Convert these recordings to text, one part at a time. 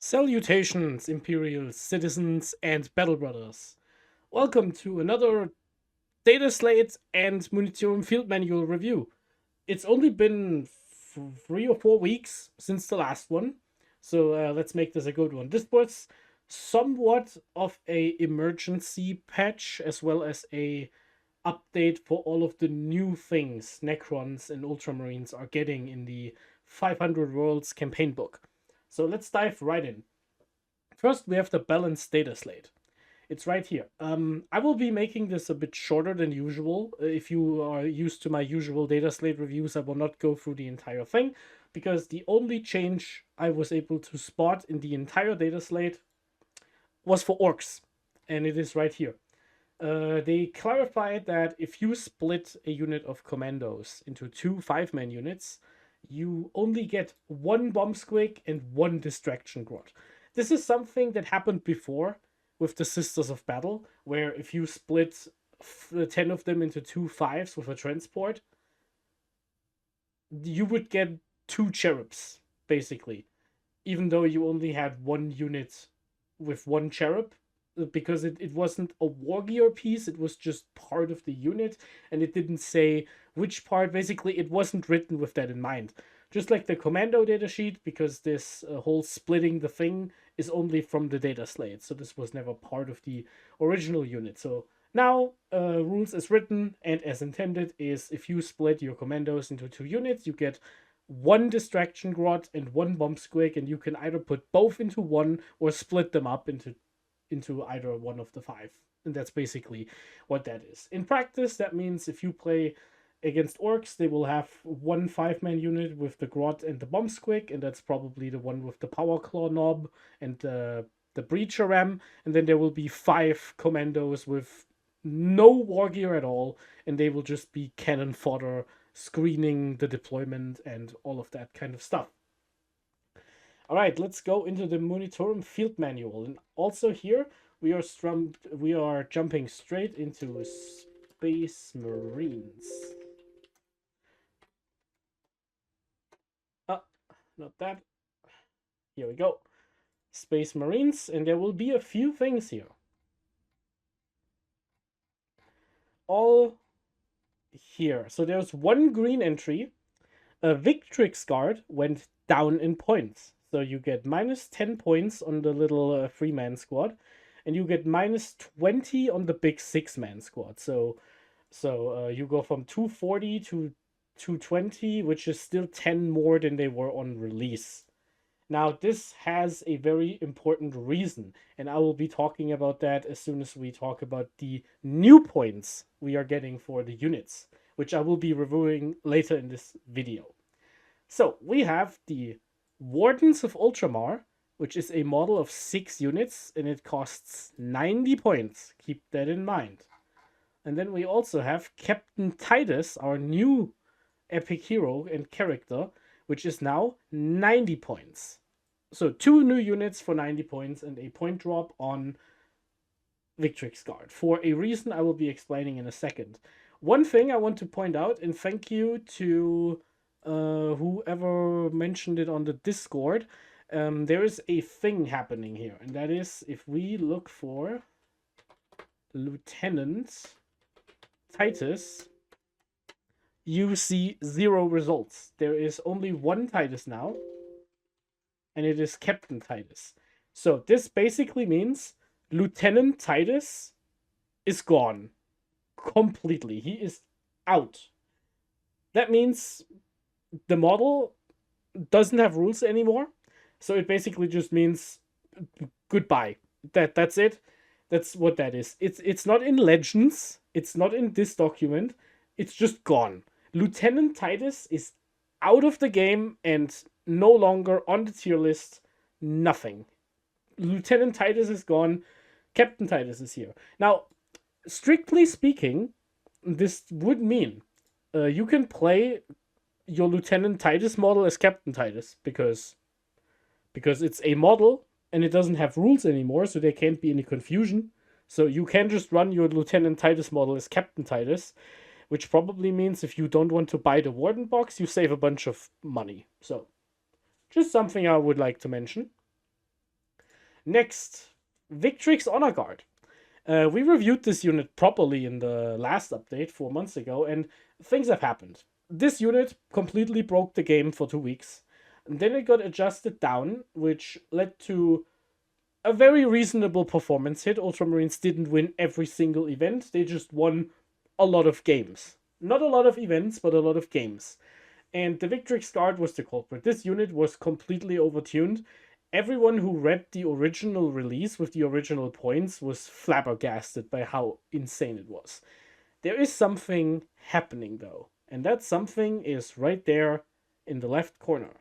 Salutations, Imperial citizens and battle brothers. Welcome to another Dataslate and Munitorum field manual review. It's only been 3 or 4 weeks since the last one, so let's make this a good one. This was somewhat of a emergency patch as well as a update for all of the new things Necrons and Ultramarines are getting in the 500 Worlds campaign book. So let's dive right in. First, we have the balanced data slate. It's right here. I will be making this a bit shorter than usual. If you are used to my usual data slate reviews, I will not go through the entire thing, because the only change I was able to spot in the entire data slate was for orcs, and it is right here. They clarified that if you split a unit of commandos into two 5-man units, you only get one bomb squig and one distraction grot. This is something that happened before with the Sisters of Battle, where if you split 10 of them into two 5s with a transport, you would get two cherubs, basically. Even though you only had one unit with one cherub, because it wasn't a war gear piece, it was just part of the unit, and it didn't say which part. Basically, it wasn't written with that in mind. Just like the commando datasheet, because this whole splitting the thing is only from the data slate, so this was never part of the original unit. So now, rules as written and as intended is if you split your commandos into two units, you get one distraction grot and one bomb squig, and you can either put both into one or split them up into either one of the 5. And that's basically what that is. In practice, that means if you play against orcs, they will have one 5-man unit with the grot and the bomb squig, and that's probably the one with the power claw knob and the breacher ram. And then there will be 5 commandos with no war gear at all, and they will just be cannon fodder, screening the deployment and all of that kind of stuff. All right, let's go into the Munitorum field manual. And also here, we are jumping straight into Space Marines. Not that. Here we go. Space Marines, and there will be a few things here. All here. So there's one green entry. Victrix Guard went down in points. So you get minus 10 points on the little 3-man squad, and you get minus 20 on the big 6-man squad. So you go from 240 to 220, which is still 10 more than they were on release. Now, this has a very important reason, and I will be talking about that as soon as we talk about the new points we are getting for the units, which I will be reviewing later in this video. So, we have the Wardens of Ultramar, which is a model of 6 units, and it costs 90 points. Keep that in mind. And then we also have Captain Titus, our new epic hero and character, which is now 90 points. So 2 new units for 90 points and a point drop on Victrix Guard, for a reason I will be explaining in a second. One thing I want to point out, and thank you to whoever mentioned it on the Discord, there is a thing happening here, and that is if we look for Lieutenant Titus, you see 0 results. There is only one Titus now, and it is Captain Titus. So this basically means Lieutenant Titus is gone completely. He is out. That means the model doesn't have rules anymore. So it basically just means goodbye. That's it. That's what that is. It's not in Legends. It's not in this document. It's just gone. Lieutenant Titus is out of the game and no longer on the tier list. Nothing. Lieutenant Titus is gone. Captain Titus is here. Now, strictly speaking, this would mean you can play your Lieutenant Titus model as Captain Titus, because it's a model and it doesn't have rules anymore, so there can't be any confusion. So you can just run your Lieutenant Titus model as Captain Titus, which probably means if you don't want to buy the Warden box, you save a bunch of money. So, just something I would like to mention. Next, Victrix Honor Guard. We reviewed this unit properly in the last update 4 months ago, and things have happened. This unit completely broke the game for 2 weeks. And then it got adjusted down, which led to a very reasonable performance hit. Ultramarines didn't win every single event, they just won a lot of games. Not a lot of events, but a lot of games. And the Victrix Guard was the culprit. This unit was completely overtuned. Everyone who read the original release with the original points was flabbergasted by how insane it was. There is something happening though, and that something is right there in the left corner.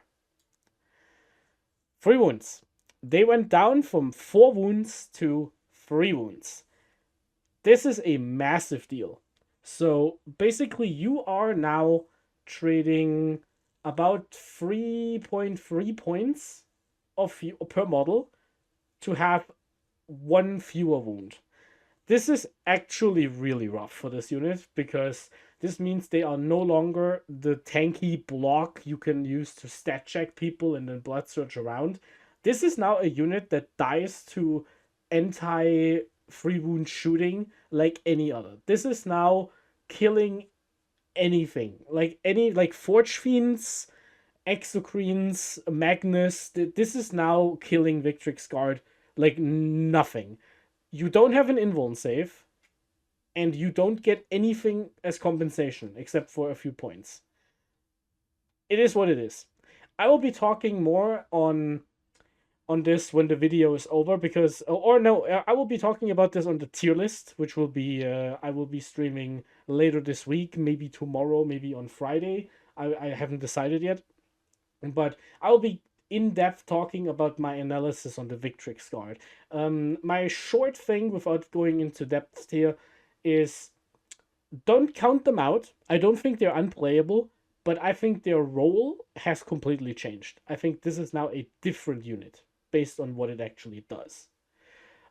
3 wounds. They went down from 4 wounds to 3 wounds. This is a massive deal. So basically you are now trading about 3.3 points per model to have 1 fewer wound. This is actually really rough for this unit, because this means they are no longer the tanky block you can use to stat check people and then blood surge around. This is now a unit that dies to anti-free wound shooting like any other. This is now killing anything. Like Forge Fiends, Exocrines, Magnus. This is now killing Victrix Guard like nothing. You don't have an invuln save, and you don't get anything as compensation except for a few points. It is what it is. I will be talking more on this when the video is over, because I will be talking about this on the tier list, which will be I will be streaming later this week, maybe tomorrow, maybe on Friday. I haven't decided yet, but I'll be in depth talking about my analysis on the Victrix Guard. My short thing, without going into depth here, is don't count them out. I don't think they're unplayable, but I think their role has completely changed. I think this is now a different unit based on what it actually does.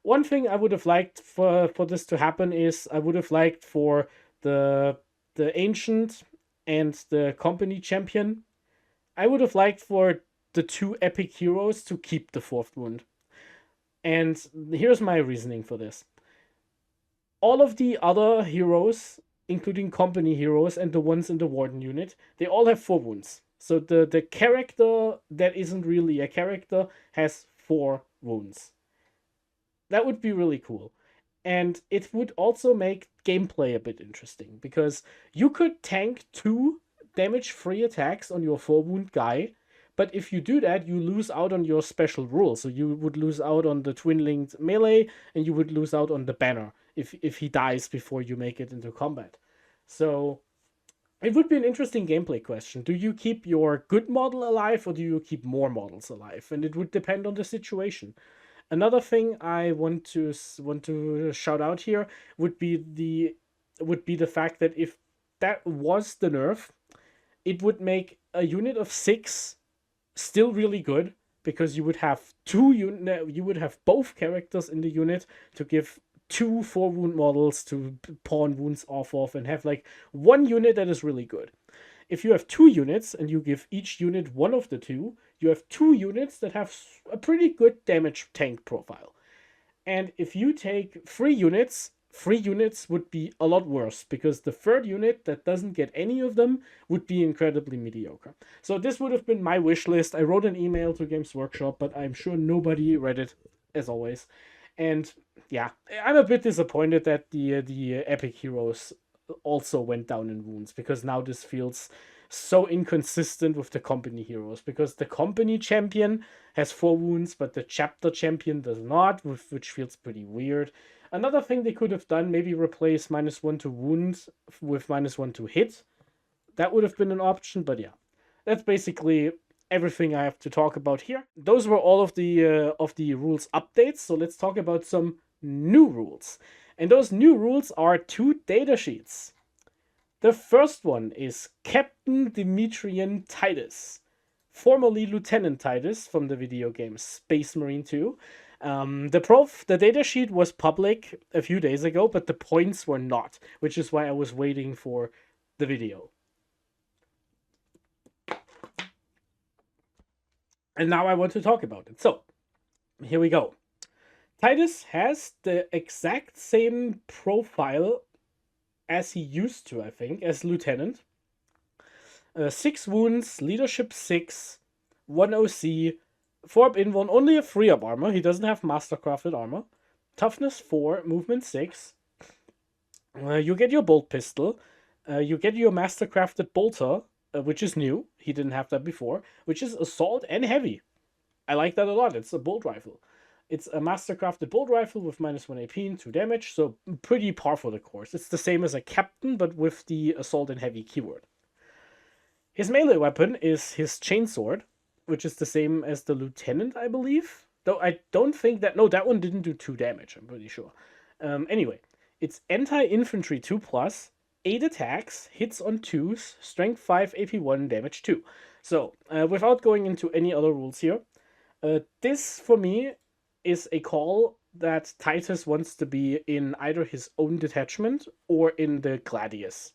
One thing I would have liked for this to happen is I would have liked for the Ancient and the Company Champion, I would have liked for the 2 epic heroes to keep the 4th wound. And here's my reasoning for this. All of the other heroes, including company heroes and the ones in the Warden unit, they all have 4 wounds. So the character that isn't really a character has 4 wounds. That would be really cool. And it would also make gameplay a bit interesting, because you could tank 2 damage-free attacks on your 4 wound guy, but if you do that, you lose out on your special rule. So you would lose out on the twin-linked melee, and you would lose out on the banner if he dies before you make it into combat. So it would be an interesting gameplay question. Do you keep your good model alive, or do you keep more models alive? And it would depend on the situation. Another thing I want to shout out here would be the fact that if that was the nerf, it would make a unit of 6 still really good, because you would have both characters in the unit to give 2 4 wound models to pawn wounds off of, and have like 1 unit that is really good. If you have 2 units and you give each unit 1 of the 2, you have 2 units that have a pretty good damage tank profile. And if you take 3 units would be a lot worse, because the 3rd unit that doesn't get any of them would be incredibly mediocre. So this would have been my wish list. I wrote an email to Games Workshop, but I'm sure nobody read it, as always. And yeah, I'm a bit disappointed that the epic heroes also went down in wounds, because now this feels so inconsistent with the company heroes, because the company champion has 4 wounds, but the chapter champion does not, which feels pretty weird. Another thing they could have done, maybe replace -1 to wound with -1 to hit. That would have been an option, but yeah. That's basically everything I have to talk about here. Those were all of the rules updates, so let's talk about some new rules. And those new rules are 2 datasheets. The first one is Captain Demetrian Titus, formerly Lieutenant Titus from the video game Space Marine 2. The datasheet was public a few days ago, but the points were not, which is why I was waiting for the video. And now I want to talk about it. So, here we go. Titus has the exact same profile as he used to, I think, as Lieutenant. 6 wounds, leadership 6, 1 OC, 4 up invuln, only a 3 up armor. He doesn't have mastercrafted armor. Toughness 4, movement 6. You get your bolt pistol. You get your mastercrafted bolter, which is new. He didn't have that before, which is assault and heavy. I like that a lot. It's a bolt rifle. It's a mastercrafted bolt rifle with -1 AP and 2 damage, so pretty powerful, of course. It's the same as a captain, but with the assault and heavy keyword. His melee weapon is his chainsword, which is the same as the lieutenant, I believe. Though I don't think that... No, that one didn't do 2 damage, I'm pretty sure. Anyway, it's anti-infantry 2+, 8 attacks, hits on 2s, strength 5, AP 1, damage 2. So, without going into any other rules here, this, for me, is a call that Titus wants to be in either his own detachment or in the Gladius.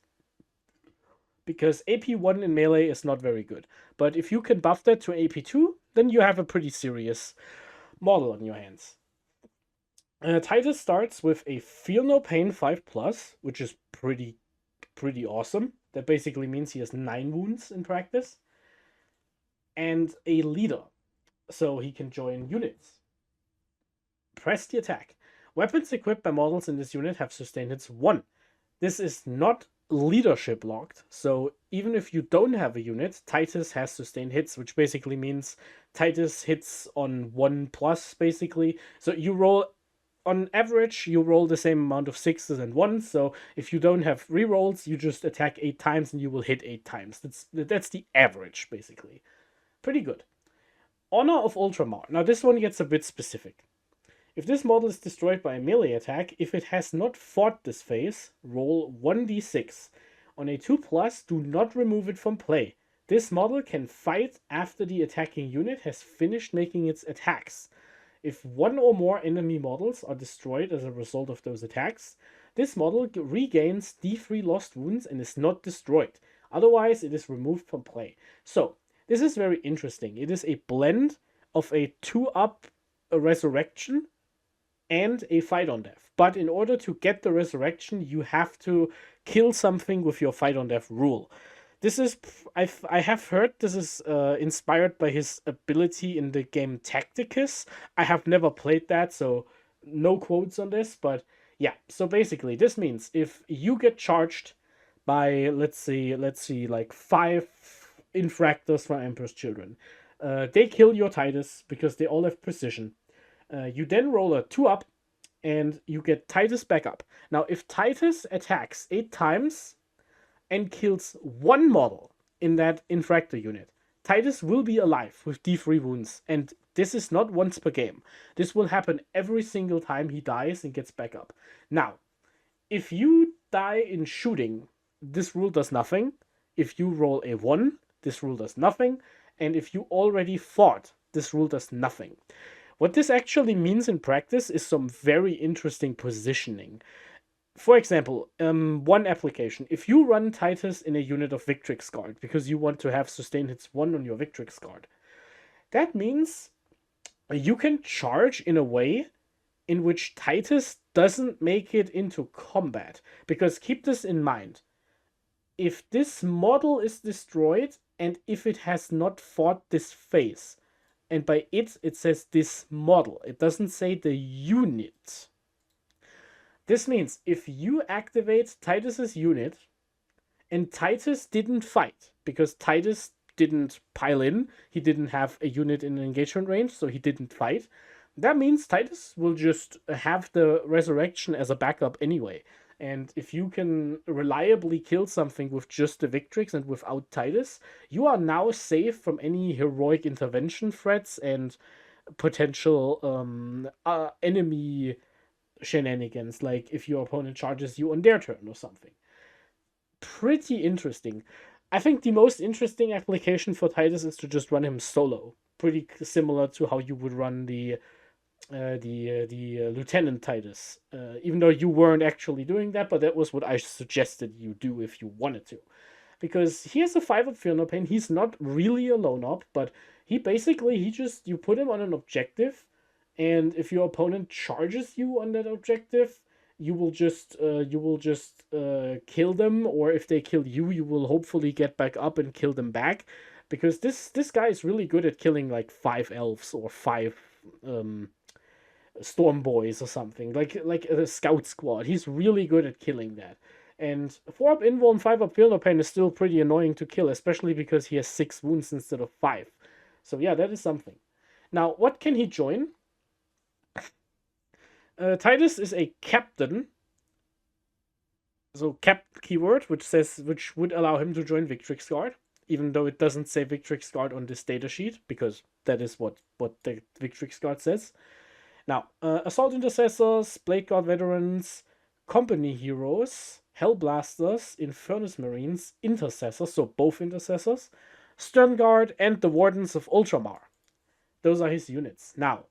Because AP1 in melee is not very good. But if you can buff that to AP2, then you have a pretty serious model on your hands. Titus starts with a Feel No Pain 5+, which is pretty awesome. That basically means he has 9 wounds in practice. And a leader, so he can join units. Press the attack. Weapons equipped by models in this unit have sustained hits 1. This is not leadership locked, so even if you don't have a unit, Titus has sustained hits, which basically means Titus hits on 1+, basically. So you roll, on average, you roll the same amount of 6s and 1s, so if you don't have rerolls, you just attack 8 times and you will hit 8 times. That's the average, basically. Pretty good. Honor of Ultramar. Now this one gets a bit specific. If this model is destroyed by a melee attack, if it has not fought this phase, roll 1d6. On a 2+, do not remove it from play. This model can fight after the attacking unit has finished making its attacks. If one or more enemy models are destroyed as a result of those attacks, this model regains D3 lost wounds and is not destroyed. Otherwise, it is removed from play. So, this is very interesting. It is a blend of a 2-up resurrection and a fight on death. But in order to get the resurrection, you have to kill something with your fight on death rule. This is, I have heard this is inspired by his ability in the game Tacticus. I have never played that, so no quotes on this, but yeah. So basically, this means if you get charged by, let's see, like 5 infractors from Emperor's Children, they kill your Titus because they all have precision. You then roll a 2-up, and you get Titus back up. Now, if Titus attacks 8 times and kills 1 model in that infractor unit, Titus will be alive with D3 wounds, and this is not once per game. This will happen every single time he dies and gets back up. Now, if you die in shooting, this rule does nothing. If you roll a 1, this rule does nothing. And if you already fought, this rule does nothing. What this actually means in practice is some very interesting positioning. For example, one application. If you run Titus in a unit of Victrix Guard, because you want to have sustained hits 1 on your Victrix Guard, that means you can charge in a way in which Titus doesn't make it into combat. Because keep this in mind. If this model is destroyed, and if it has not fought this phase, and by it says this model. It doesn't say the unit. This means if you activate Titus's unit and Titus didn't fight, because Titus didn't pile in, he didn't have a unit in engagement range, so he didn't fight, that means Titus will just have the resurrection as a backup anyway. And if you can reliably kill something with just the Victrix and without Titus, you are now safe from any heroic intervention threats and potential enemy shenanigans, like if your opponent charges you on their turn or something. Pretty interesting. I think the most interesting application for Titus is to just run him solo. Pretty similar to how you would run the Lieutenant Titus, even though you weren't actually doing that, but that was what I suggested you do if you wanted to. Because he has a 5-up Feel No Pain, he's not really a lone op, but you put him on an objective, and if your opponent charges you on that objective, you will just kill them, or if they kill you, you will hopefully get back up and kill them back, because this guy is really good at killing like 5 elves or 5 storm boys or something, like a scout squad. He's really good at killing that. And 4-up invul and 5-up feel no pain is still pretty annoying to kill, especially because he has 6 wounds instead of 5. So yeah, that is something. Now, what can he join? Titus is a captain. So cap keyword, which would allow him to join Victrix Guard, even though it doesn't say Victrix Guard on this data sheet, because that is what the Victrix Guard says. Now, Assault Intercessors, Blade Guard Veterans, Company Heroes, Hellblasters, Infernus Marines, Intercessors, so both Intercessors, Stern Guard, and the Wardens of Ultramar. Those are his units. Now,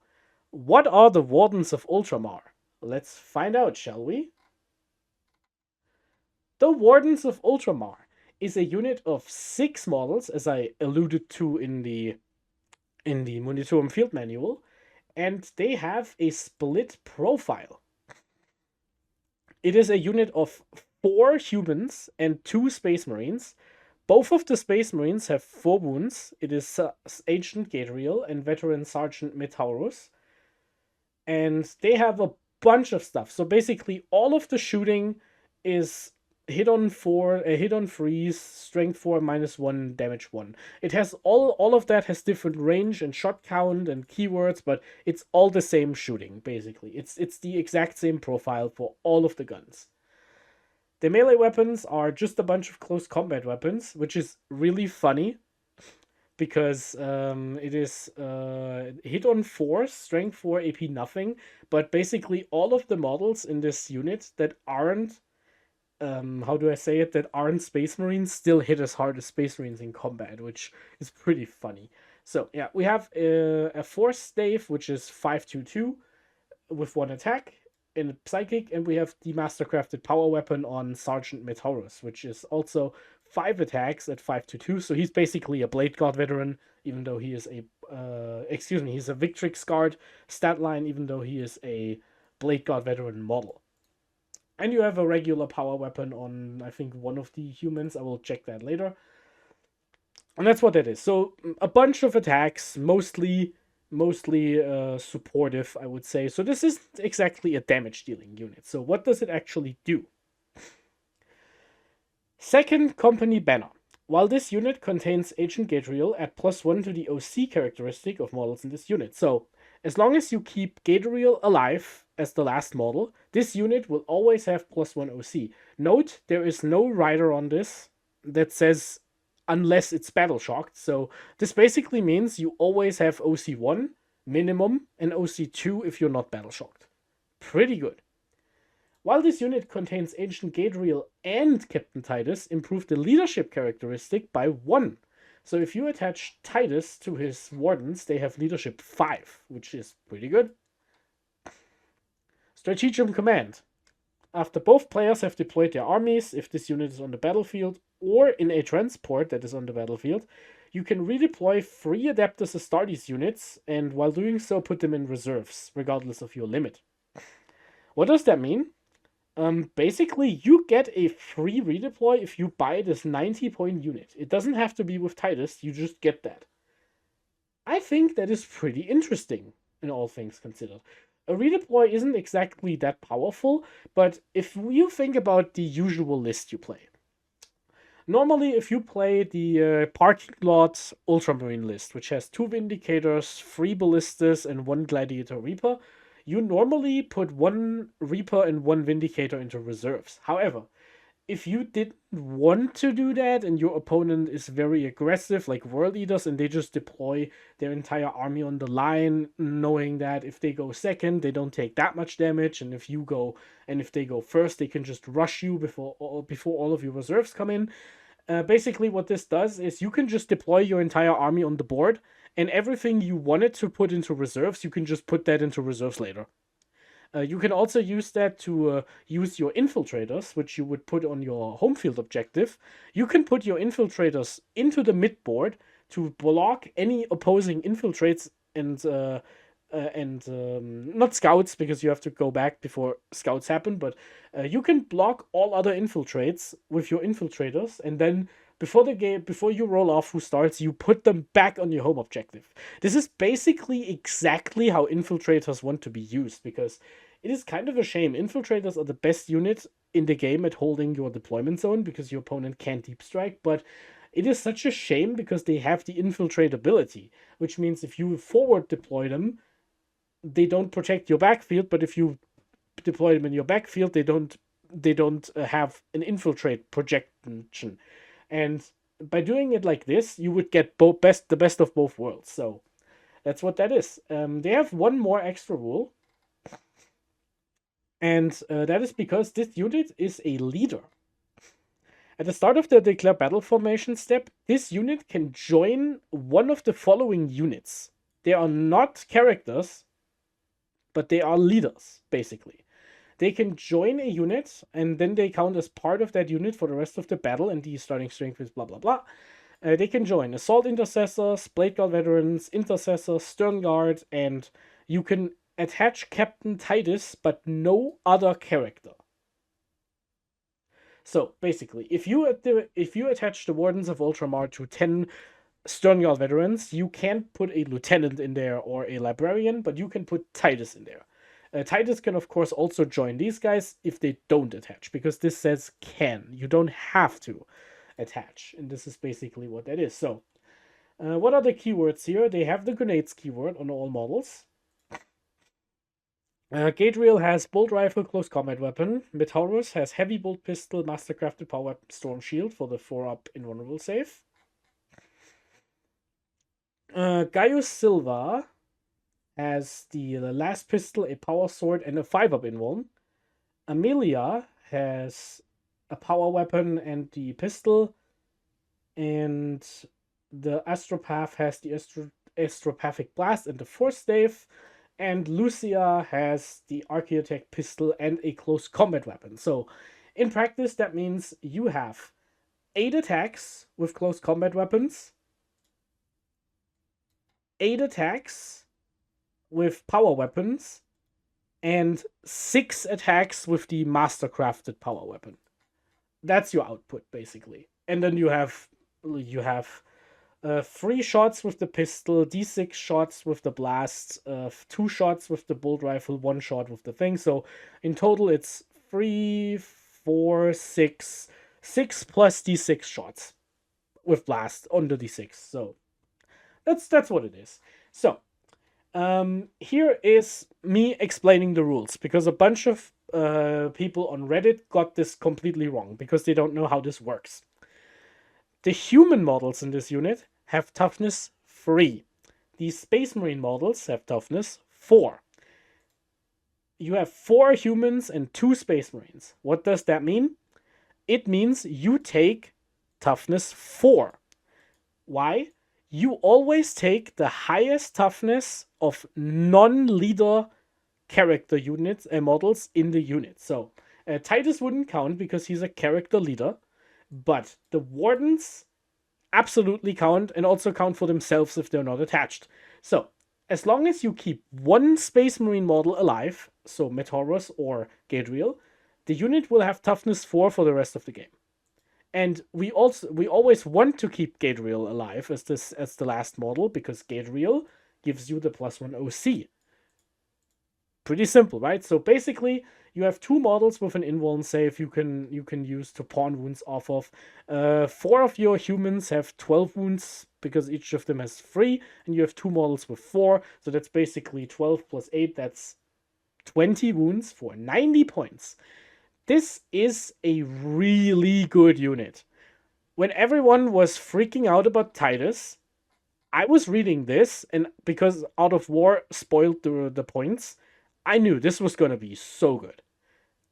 what are the Wardens of Ultramar? Let's find out, shall we? The Wardens of Ultramar is a unit of 6 models, as I alluded to in the Munitorum field manual, and they have a split profile. It is a unit of 4 humans and 2 Space Marines. Both of the Space Marines have 4 wounds. It is Ancient Gadriel and Veteran Sergeant Metaurus. And they have a bunch of stuff. So basically, all of the shooting is hit on 4, hit on freeze, strength 4, -1, damage 1. It has all of that has different range and shot count and keywords, but it's all the same shooting, basically. It's the exact same profile for all of the guns. The melee weapons are just a bunch of close combat weapons, which is really funny, because it is hit on 4, strength 4, AP nothing, but basically all of the models in this unit that aren't how do I say it, that aren't Space Marines still hit as hard as Space Marines in combat, which is pretty funny. So yeah, we have a Force Stave, which is 5/2/2 with 1 attack and a Psychic, and we have the Mastercrafted Power Weapon on Sergeant Metaurus, which is also 5 attacks at 5/2/2. So he's basically a Blade Guard veteran, even though he is a he's a Victrix Guard stat line, even though he is a Blade Guard veteran model. And you have a regular power weapon on, I think, one of the humans. I will check that later. And that's what that is. So a bunch of attacks, mostly supportive, I would say. So this isn't exactly a damage dealing unit. So what does it actually do? Second Company Banner. While this unit contains Ancient Gadriel, add +1 to the OC characteristic of models in this unit. So as long as you keep Gadriel alive as the last model, this unit will always have +1 OC. Note, there is no rider on this that says unless it's battle shocked. So this basically means you always have OC1 minimum and OC2 if you're not battle shocked. Pretty good. While this unit contains Ancient Gadriel and Captain Titus, improve the leadership characteristic by 1. So if you attach Titus to his Wardens, they have leadership 5, which is pretty good. Stratagem Command. After both players have deployed their armies, if this unit is on the battlefield or in a transport that is on the battlefield, you can redeploy 3 Adeptus Astartes units, and while doing so, put them in reserves, regardless of your limit. What does that mean? Basically, you get a free redeploy if you buy this 90-point unit. It doesn't have to be with Titus, you just get that. I think that is pretty interesting, in all things considered. A redeploy isn't exactly that powerful, but if you think about the usual list you play. Normally, if you play the Parking Lot Ultramarine list, which has 2 Vindicators, 3 Ballistas, and 1 Gladiator Reaper, you normally put 1 Reaper and 1 Vindicator into reserves. However, if you didn't want to do that and your opponent is very aggressive, like World Eaters, and they just deploy their entire army on the line, knowing that if they go second, they don't take that much damage, and if they go first, they can just rush you before all of your reserves come in. Basically, what this does is you can just deploy your entire army on the board, and everything you wanted to put into reserves, you can just put that into reserves later. You can also use that to use your infiltrators, which you would put on your home field objective. You can put your infiltrators into the mid board to block any opposing infiltrates and not scouts, because you have to go back before scouts happen, but you can block all other infiltrates with your infiltrators, and then before you roll off who starts, you put them back on your home objective. This is basically exactly how infiltrators want to be used, because it is kind of a shame. Infiltrators are the best unit in the game at holding your deployment zone because your opponent can't deep strike, but it is such a shame because they have the infiltrate ability, which means if you forward deploy them, they don't protect your backfield, but if you deploy them in your backfield, they don't have an infiltrate projection. And by doing it like this, you would get the best of both worlds. So that's what that is. They have one more extra rule, and that is because this unit is a leader. At the start of the declare battle formation step, this unit can join one of the following units. They are not characters, but they are leaders, basically. They can join a unit, and then they count as part of that unit for the rest of the battle, and the starting strength is blah blah blah. They can join Assault Intercessors, Blade Guard Veterans, Intercessors, Stern Guard, and you can attach Captain Titus, but no other character. So, basically, if you attach the Wardens of Ultramar to 10 Stern Guard Veterans, you can't put a Lieutenant in there or a Librarian, but you can put Titus in there. Titus can, of course, also join these guys if they don't attach, because this says can. You don't have to attach, and this is basically what that is. So, what are the keywords here? They have the grenades keyword on all models. Gadriel has bolt rifle, close combat weapon. Metaurus has heavy bolt pistol, mastercrafted power weapon, storm shield for the 4-up invulnerable save. Gaius Silva has the last pistol, a power sword, and a 5-up invuln. Amelia has a power weapon and the pistol. And the Astropath has the Astropathic blast and the force stave. And Lucia has the Archaeotech pistol and a close combat weapon. So, in practice, that means you have 8 attacks with close combat weapons, 8 attacks with power weapons, and 6 attacks with the mastercrafted power weapon. That's your output, basically. And then you have 3 shots with the pistol, d6 shots with the blast, 2 shots with the bolt rifle, 1 shot with the thing. So in total, it's 3, 4, 6 plus d6 shots with blast on the d6. So that's what it is. So here is me explaining the rules, because a bunch of people on Reddit got this completely wrong because they don't know how this works. The human models in this unit have toughness 3. The Space Marine models have toughness 4. You have 4 humans and 2 Space Marines. What does that mean? It means you take toughness 4. Why? You always take the highest toughness of non-leader character units and models in the unit. So Titus wouldn't count because he's a character leader, but the Wardens absolutely count, and also count for themselves if they're not attached. So, as long as you keep 1 Space Marine model alive, so Metaurus or Gadriel, the unit will have toughness 4 for the rest of the game. And we always want to keep Gadriel alive as the last model, because Gadriel gives you the +1 OC. Pretty simple, right? So basically, you have 2 models with an invuln save you can use to pawn wounds off of. 4 of your humans have 12 wounds because each of them has 3, and you have 2 models with 4, so that's basically 12 plus 8, that's 20 wounds for 90 points. This is a really good unit. When everyone was freaking out about Titus, I was reading this, and because Out of War spoiled the points, I knew this was going to be so good.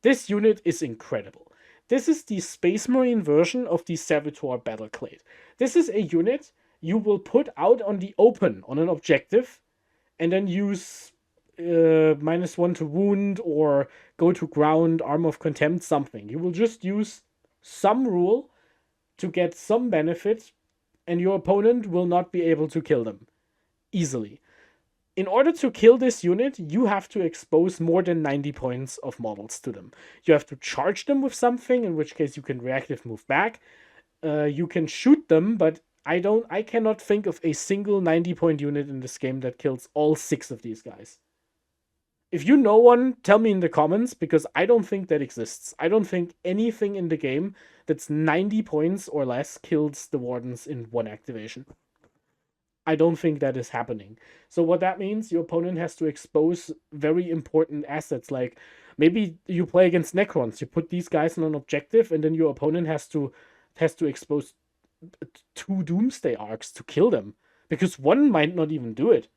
This unit is incredible. This is the Space Marine version of the Servitor Battleclade. This is a unit you will put out on the open on an objective, and then use -1 to wound, or go to ground, Arm of Contempt, something. You will just use some rule to get some benefit, and your opponent will not be able to kill them easily. in order to kill this unit, you have to expose more than 90 points of models to them. You have to charge them with something, in which case you can reactive move back. You can shoot them, but I cannot think of a single 90-point unit in this game that kills all 6 of these guys. If you know one, tell me in the comments, because I don't think that exists. I don't think anything in the game that's 90 points or less kills the Wardens in one activation. I don't think that is happening. So what that means, your opponent has to expose very important assets. Like, maybe you play against Necrons, you put these guys on an objective, and then your opponent has to expose 2 Doomsday Arcs to kill them. Because one might not even do it.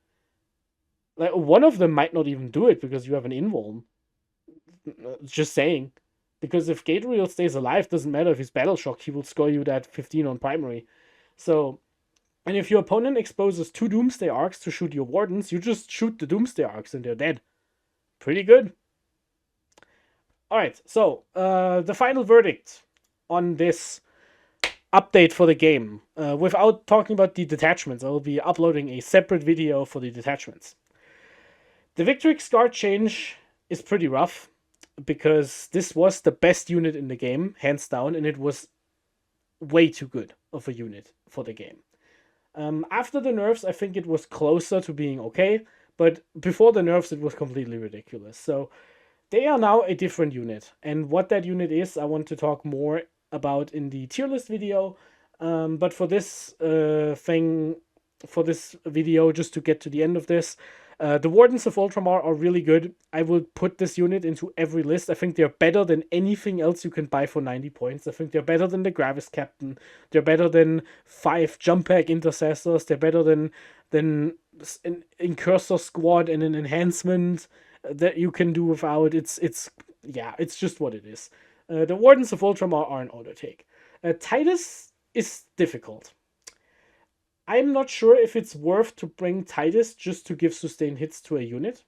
Like, one of them might not even do it because you have an invuln. Just saying. Because if Gabriel stays alive, doesn't matter if he's battle shock, he will score you that 15 on primary. So, and if your opponent exposes 2 Doomsday Arcs to shoot your Wardens, you just shoot the Doomsday Arcs and they're dead. Pretty good. Alright, so, the final verdict on this update for the game. Without talking about the detachments, I will be uploading a separate video for the detachments. The Victrix Guard change is pretty rough, because this was the best unit in the game, hands down, and it was way too good of a unit for the game. After the nerfs, I think it was closer to being okay, but before the nerfs, it was completely ridiculous. So they are now a different unit, and what that unit is, I want to talk more about in the tier list video. But for this video, just to get to the end of this, the Wardens of Ultramar are really good. I will put this unit into every list. I think they're better than anything else you can buy for 90 points. I think they're better than the Gravis Captain. They're better than 5 jump pack intercessors. They're better than an Incursor squad and an enhancement that you can do without. It's just what it is. The Wardens of Ultramar are an auto take. Titus is difficult. I'm not sure if it's worth to bring Titus just to give sustained hits to a unit.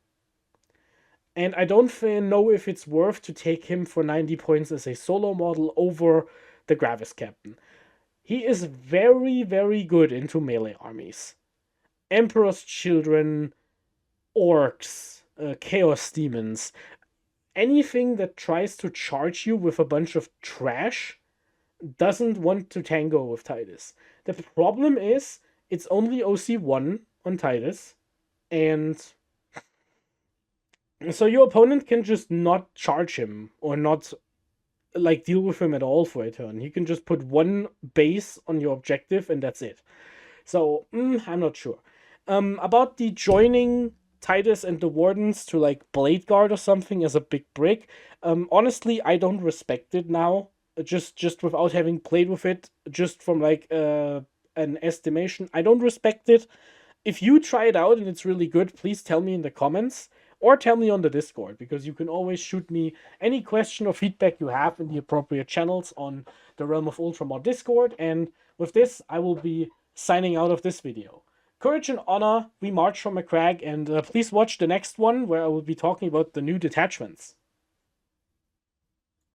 And I don't know if it's worth to take him for 90 points as a solo model over the Gravis Captain. He is very, very good into melee armies. Emperor's Children, Orcs, Chaos Demons. Anything that tries to charge you with a bunch of trash doesn't want to tango with Titus. The problem is, it's only OC1 on Titus, and so your opponent can just not charge him, or not, like, deal with him at all for a turn. He can just put 1 base on your objective, and that's it. So, I'm not sure. About the joining Titus and the Wardens to, like, Blade Guard or something as a big brick, honestly, I don't respect it now. Just without having played with it, just from, like, an estimation, I don't respect it. If you try it out and it's really good, please tell me in the comments, or tell me on the Discord, because you can always shoot me any question or feedback you have in the appropriate channels on the Realm of Ultramar Discord. And with this, I will be signing out of this video. Courage and honor, we march from a crag, and please watch the next one, where I will be talking about the new detachments.